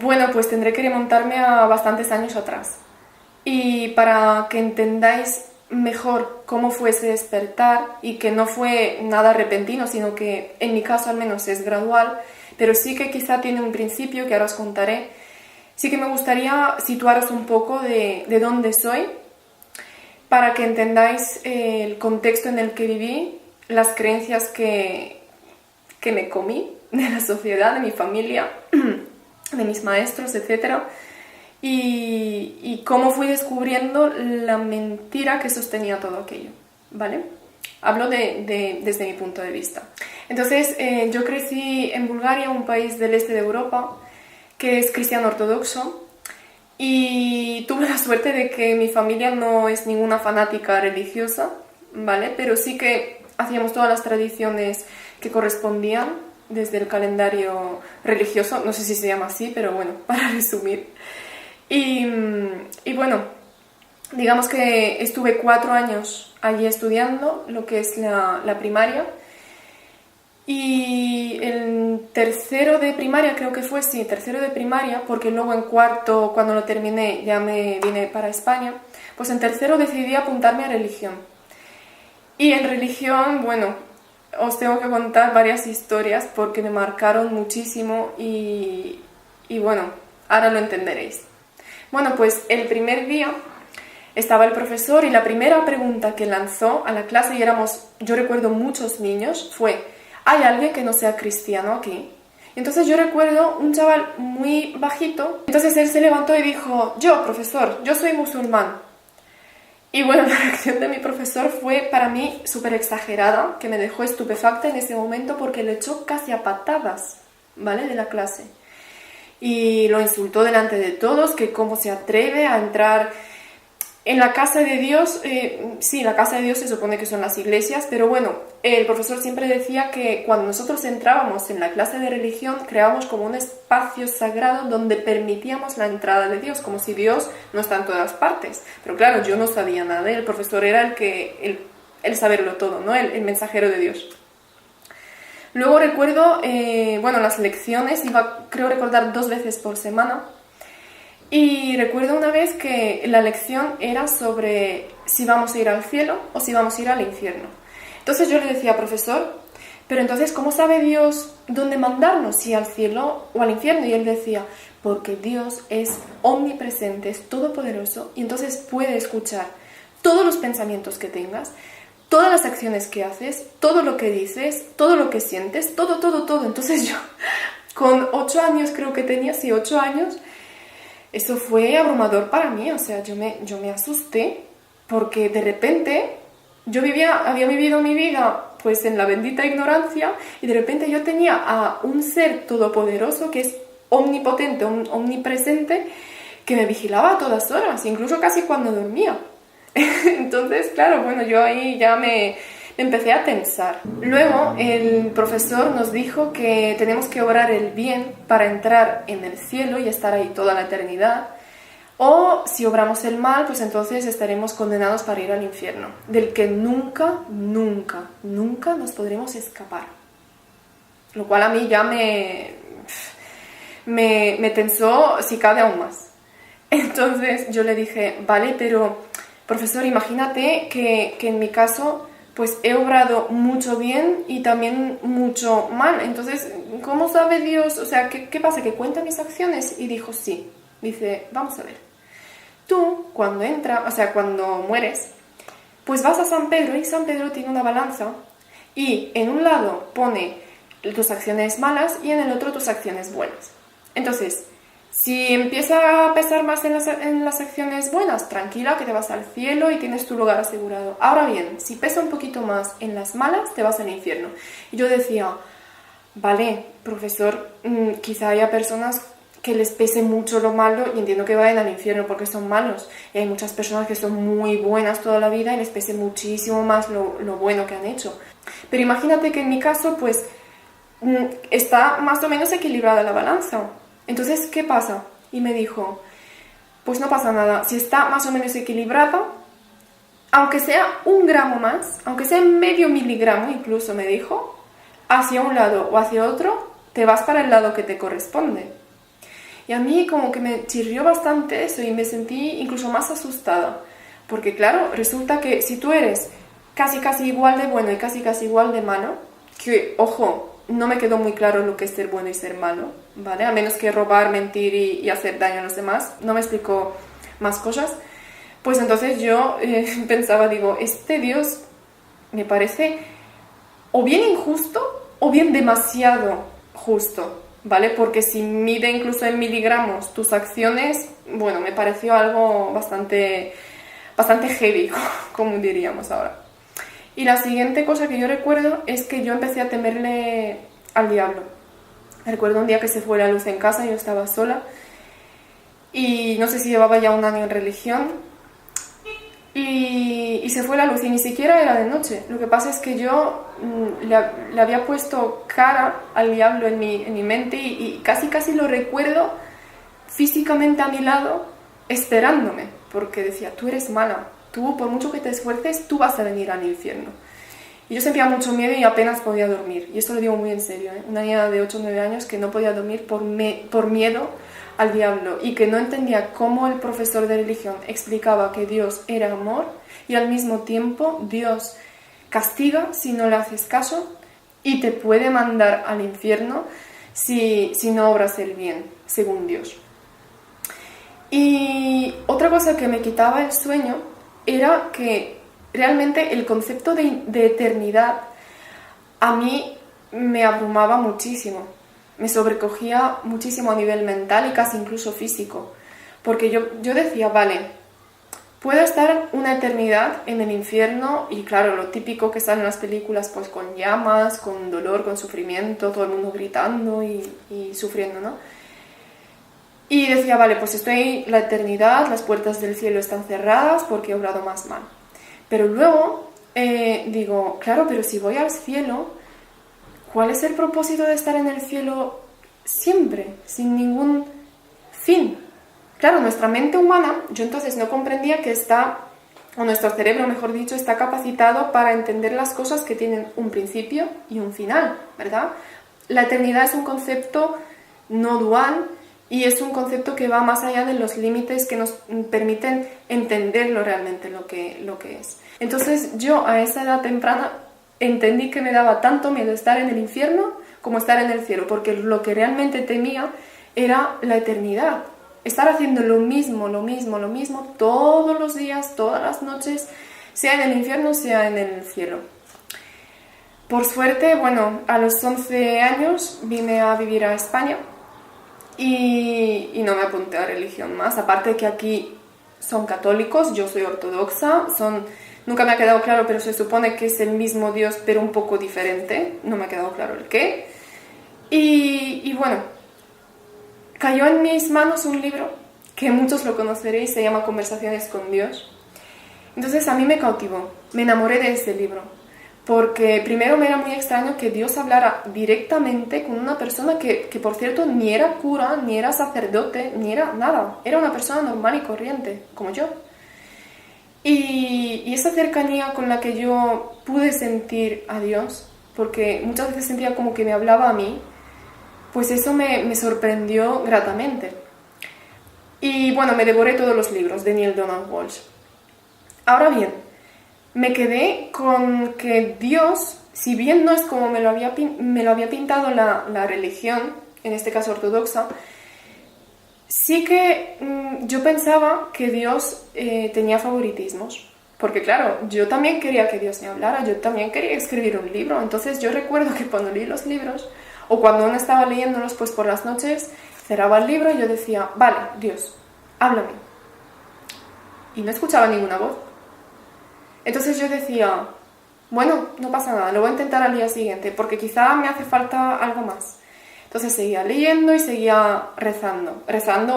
Bueno, pues tendré que remontarme a bastantes años atrás. Y para que entendáis mejor cómo fue ese despertar y que no fue nada repentino, sino que en mi caso al menos es gradual, pero sí que quizá tiene un principio que ahora os contaré. Sí que me gustaría situaros un poco de dónde soy para que entendáis el contexto en el que viví, las creencias que me comí de la sociedad, de mi familia, de mis maestros, etc. Y cómo fui descubriendo la mentira que sostenía todo aquello, ¿vale? Hablo desde mi punto de vista. Entonces, yo crecí en Bulgaria, un país del este de Europa, que es cristiano ortodoxo, y tuve la suerte de que mi familia no es ninguna fanática religiosa, ¿vale? Pero sí que hacíamos todas las tradiciones que correspondían desde el calendario religioso, no sé si se llama así, pero bueno, para resumir. Y bueno, digamos que estuve 4 años allí estudiando lo que es la primaria. Y el tercero de primaria, creo que fue, sí, tercero de primaria, porque luego en cuarto, cuando lo terminé, ya me vine para España, pues en tercero decidí apuntarme a religión. Y en religión, bueno, os tengo que contar varias historias porque me marcaron muchísimo y bueno, ahora lo entenderéis. Bueno, pues el primer día estaba el profesor y la primera pregunta que lanzó a la clase, y éramos, yo recuerdo muchos niños, fue: ¿hay alguien que no sea cristiano aquí? Entonces yo recuerdo un chaval muy bajito, entonces él se levantó y dijo: yo, profesor, yo soy musulmán. Y bueno, la reacción de mi profesor fue para mí súper exagerada, que me dejó estupefacta en ese momento porque le echó casi a patadas, ¿vale?, de la clase. Y lo insultó delante de todos, que cómo se atreve a entrar en la casa de Dios. Sí, la casa de Dios se supone que son las iglesias, pero bueno, el profesor siempre decía que cuando nosotros entrábamos en la clase de religión, creábamos como un espacio sagrado donde permitíamos la entrada de Dios, como si Dios no está en todas partes. Pero claro, yo no sabía nada, el profesor era el saberlo todo, ¿no? El mensajero de Dios. Luego recuerdo, bueno, las lecciones, iba, creo recordar, 2 veces por semana. Y recuerdo una vez que la lección era sobre si vamos a ir al cielo o si vamos a ir al infierno. Entonces yo le decía: profesor, pero entonces ¿cómo sabe Dios dónde mandarnos, si al cielo o al infierno? Y él decía: porque Dios es omnipresente, es todopoderoso, y entonces puede escuchar todos los pensamientos que tengas, todas las acciones que haces, todo lo que dices, todo lo que sientes, todo, todo, todo. Entonces yo, con 8 años, creo que tenía, sí, 8 años, eso fue abrumador para mí. O sea, yo me asusté porque de repente yo había vivido mi vida pues en la bendita ignorancia, y de repente yo tenía a un ser todopoderoso que es omnipotente, omnipresente, que me vigilaba a todas horas, incluso casi cuando dormía. Entonces, claro, bueno, yo ahí ya me empecé a tensar. Luego el profesor nos dijo que tenemos que obrar el bien para entrar en el cielo y estar ahí toda la eternidad, o si obramos el mal, pues entonces estaremos condenados para ir al infierno, del que nunca, nunca, nunca nos podremos escapar. Lo cual a mí ya me tensó, si cabe, aún más. Entonces yo le dije: vale, pero profesor, imagínate que en mi caso pues he obrado mucho bien y también mucho mal. Entonces, ¿cómo sabe Dios? O sea, ¿qué pasa? ¿Que cuenta mis acciones? Y dijo: sí. Dice: vamos a ver. Tú, cuando mueres, pues vas a San Pedro, y San Pedro tiene una balanza, y en un lado pone tus acciones malas y en el otro tus acciones buenas. Entonces, si empieza a pesar más en las acciones buenas, tranquila, que te vas al cielo y tienes tu lugar asegurado. Ahora bien, si pesa un poquito más en las malas, te vas al infierno. Y yo decía: vale, profesor, quizá haya personas que les pese mucho lo malo y entiendo que vayan al infierno porque son malos. Y hay muchas personas que son muy buenas toda la vida y les pese muchísimo más lo bueno que han hecho. Pero imagínate que en mi caso, pues, está más o menos equilibrada la balanza. Entonces, ¿qué pasa? Y me dijo: pues no pasa nada, si está más o menos equilibrada, aunque sea 1 gramo más, aunque sea medio miligramo incluso, me dijo, hacia un lado o hacia otro, te vas para el lado que te corresponde. Y a mí como que me chirrió bastante eso y me sentí incluso más asustada. Porque claro, resulta que si tú eres casi igual de bueno y casi igual de malo, que ojo, no me quedó muy claro lo que es ser bueno y ser malo, ¿vale? A menos que robar, mentir y hacer daño a los demás, no me explicó más cosas. Pues entonces yo pensaba, digo, este Dios me parece o bien injusto o bien demasiado justo, ¿vale? Porque si mide incluso en miligramos tus acciones, bueno, me pareció algo bastante heavy, como diríamos ahora. Y la siguiente cosa que yo recuerdo es que yo empecé a temerle al diablo. Recuerdo un día que se fue la luz en casa, yo estaba sola y no sé si llevaba ya un año en religión y se fue la luz y ni siquiera era de noche. Lo que pasa es que yo le había puesto cara al diablo en mi mente y casi lo recuerdo físicamente a mi lado esperándome, porque decía, tú eres mala, tú por mucho que te esfuerces, tú vas a venir al infierno. Y yo sentía mucho miedo y apenas podía dormir, y esto lo digo muy en serio, ¿eh? Una niña de 8 o 9 años que no podía dormir por miedo al diablo y que no entendía cómo el profesor de religión explicaba que Dios era amor y al mismo tiempo Dios castiga si no le haces caso y te puede mandar al infierno si no obras el bien, según Dios. Y otra cosa que me quitaba el sueño era que realmente el concepto de eternidad a mí me abrumaba muchísimo, me sobrecogía muchísimo a nivel mental y casi incluso físico, porque yo decía, vale, puedo estar una eternidad en el infierno y claro, lo típico que sale en las películas, pues con llamas, con dolor, con sufrimiento, todo el mundo gritando y sufriendo, ¿no? Y decía, vale, pues estoy la eternidad, las puertas del cielo están cerradas porque he obrado más mal. Pero luego digo, claro, pero si voy al cielo, ¿cuál es el propósito de estar en el cielo siempre, sin ningún fin? Claro, nuestra mente humana, yo entonces no comprendía que o nuestro cerebro, mejor dicho, está capacitado para entender las cosas que tienen un principio y un final, ¿verdad? La eternidad es un concepto no dual, y es un concepto que va más allá de los límites que nos permiten entenderlo realmente lo que es. Entonces yo a esa edad temprana entendí que me daba tanto miedo estar en el infierno como estar en el cielo, porque lo que realmente temía era la eternidad. Estar haciendo lo mismo todos los días, todas las noches, sea en el infierno, sea en el cielo. Por suerte, bueno, a los 11 años vine a vivir a España. Y no me apunté a religión más, aparte que aquí son católicos, yo soy ortodoxa, nunca me ha quedado claro, pero se supone que es el mismo Dios, pero un poco diferente, no me ha quedado claro el qué. Y bueno, cayó en mis manos un libro, que muchos lo conoceréis, se llama Conversaciones con Dios. Entonces a mí me cautivó, me enamoré de ese libro. Porque primero me era muy extraño que Dios hablara directamente con una persona que por cierto ni era cura, ni era sacerdote, ni era nada. Era una persona normal y corriente, como yo. Y esa cercanía con la que yo pude sentir a Dios, porque muchas veces sentía como que me hablaba a mí, pues eso me sorprendió gratamente. Y bueno, me devoré todos los libros de Neale Donald Walsch. Ahora bien, me quedé con que Dios, si bien no es como me lo había pintado la religión, en este caso ortodoxa, sí que yo pensaba que Dios tenía favoritismos. Porque claro, yo también quería que Dios me hablara, yo también quería escribir un libro. Entonces yo recuerdo que cuando leí los libros, o cuando uno estaba leyéndolos, pues por las noches, cerraba el libro y yo decía, vale, Dios, háblame. Y no escuchaba ninguna voz. Entonces yo decía, bueno, no pasa nada, lo voy a intentar al día siguiente, porque quizá me hace falta algo más. Entonces seguía leyendo y seguía rezando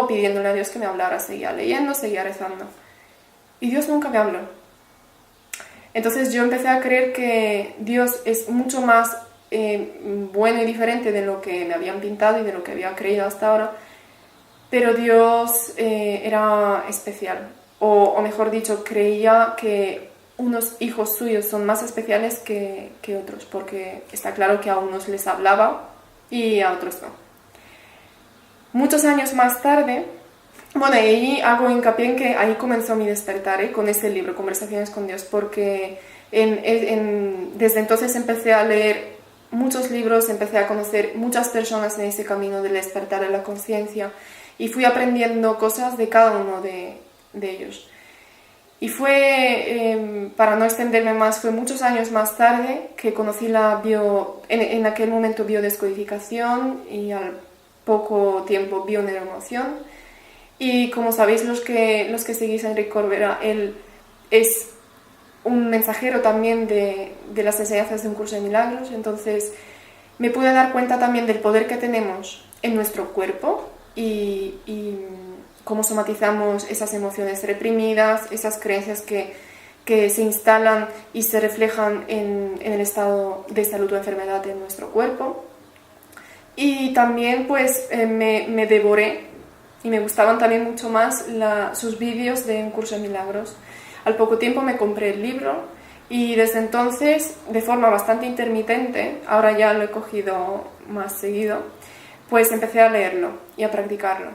o pidiéndole a Dios que me hablara, seguía leyendo, seguía rezando. Y Dios nunca me habló. Entonces yo empecé a creer que Dios es mucho más bueno y diferente de lo que me habían pintado y de lo que había creído hasta ahora, pero Dios era especial, o mejor dicho, creía que unos hijos suyos son más especiales que otros, porque está claro que a unos les hablaba y a otros no. Muchos años más tarde, bueno, y ahí hago hincapié en que ahí comenzó mi despertar, con este libro, Conversaciones con Dios, porque desde entonces empecé a leer muchos libros, empecé a conocer muchas personas en ese camino del despertar de la conciencia y fui aprendiendo cosas de cada uno de ellos. Y fue, para no extenderme más, fue muchos años más tarde que conocí en aquel momento biodescodificación y al poco tiempo bioneuroemoción. Y como sabéis los que seguís a Enrique Corbera, él es un mensajero también de las enseñanzas de Un Curso de Milagros, entonces me pude dar cuenta también del poder que tenemos en nuestro cuerpo y cómo somatizamos esas emociones reprimidas, esas creencias que se instalan y se reflejan en el estado de salud o enfermedad de nuestro cuerpo. Y también pues me devoré y me gustaban también mucho más sus vídeos de Un Curso de Milagros. Al poco tiempo me compré el libro y desde entonces, de forma bastante intermitente, ahora ya lo he cogido más seguido, pues empecé a leerlo y a practicarlo.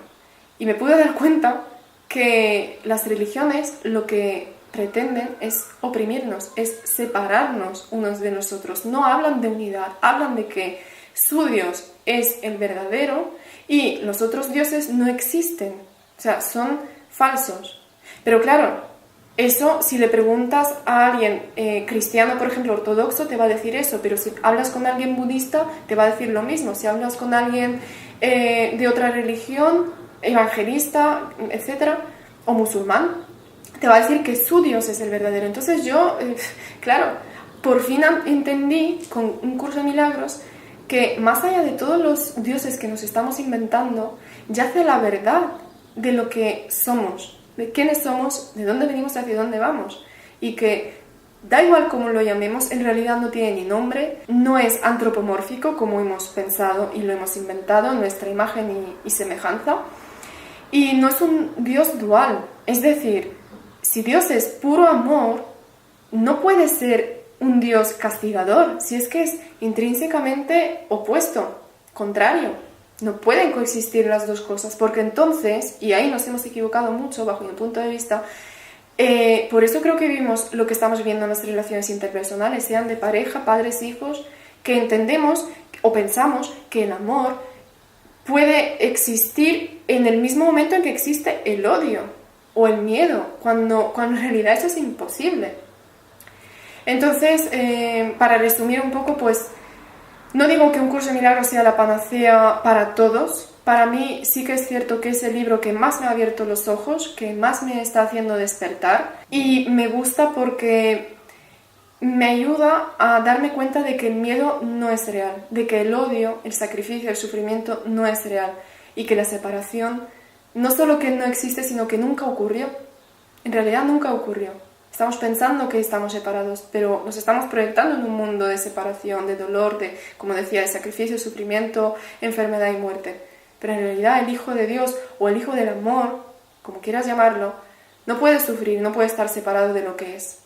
Y me pude dar cuenta que las religiones lo que pretenden es oprimirnos, es separarnos unos de nosotros. No hablan de unidad, hablan de que su Dios es el verdadero y los otros dioses no existen, o sea, son falsos. Pero claro, eso si le preguntas a alguien cristiano, por ejemplo, ortodoxo, te va a decir eso, pero si hablas con alguien budista, te va a decir lo mismo. Si hablas con alguien de otra religión, evangelista, etcétera, o musulmán, te va a decir que su Dios es el verdadero. Entonces yo, claro, por fin entendí con Un Curso de Milagros que más allá de todos los dioses que nos estamos inventando, yace la verdad de lo que somos, de quiénes somos, de dónde venimos, hacia dónde vamos. Y que da igual cómo lo llamemos, en realidad no tiene ni nombre, no es antropomórfico como hemos pensado y lo hemos inventado, nuestra imagen y semejanza. Y no es un Dios dual, es decir, si Dios es puro amor, no puede ser un Dios castigador, si es que es intrínsecamente opuesto, contrario. No pueden coexistir las dos cosas, porque entonces, y ahí nos hemos equivocado mucho bajo mi punto de vista, por eso creo que vivimos lo que estamos viviendo en las relaciones interpersonales, sean de pareja, padres, hijos, que entendemos o pensamos que el amor puede existir en el mismo momento en que existe el odio o el miedo, cuando en realidad eso es imposible. Entonces, para resumir un poco, pues no digo que Un Curso de Milagros sea la panacea para todos. Para mí sí que es cierto que es el libro que más me ha abierto los ojos, que más me está haciendo despertar, y me gusta porque me ayuda a darme cuenta de que el miedo no es real, de que el odio, el sacrificio, el sufrimiento no es real, y que la separación no solo que no existe, sino que nunca ocurrió. En realidad nunca ocurrió. Estamos pensando que estamos separados, pero nos estamos proyectando en un mundo de separación, de dolor, de, como decía, de sacrificio, sufrimiento, enfermedad y muerte. Pero en realidad el Hijo de Dios o el Hijo del Amor, como quieras llamarlo, no puede sufrir, no puede estar separado de lo que es.